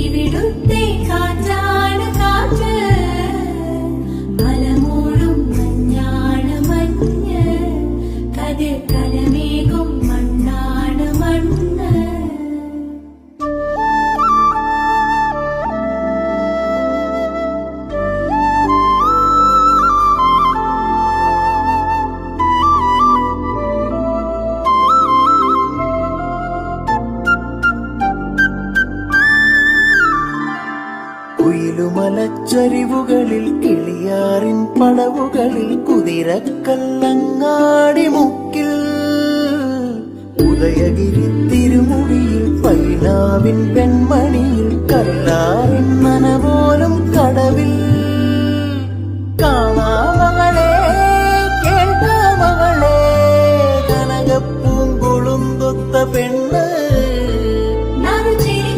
ഇവിടുത്തെ കാറ്റാണ് കാറ്റ്, മലമൂടും മഞ്ഞാണ് മഞ്ഞ്, കതിർ കലമേകും മണ്ണാണ് മണ്ണ്. കുയിലുമലച്ചരിവുകളിൽ കിളിയാറിൻ പടവുകളിൽ കുതിരക്കല്ലങ്ങാടി മുക്കിൽ ഉദയഗിരി തിരുമുടിയിൽ പൈനാവിൻ വെൺമണിയിൽ കല്ലാറിൻ നനപോലും കടവിൽ കാണാ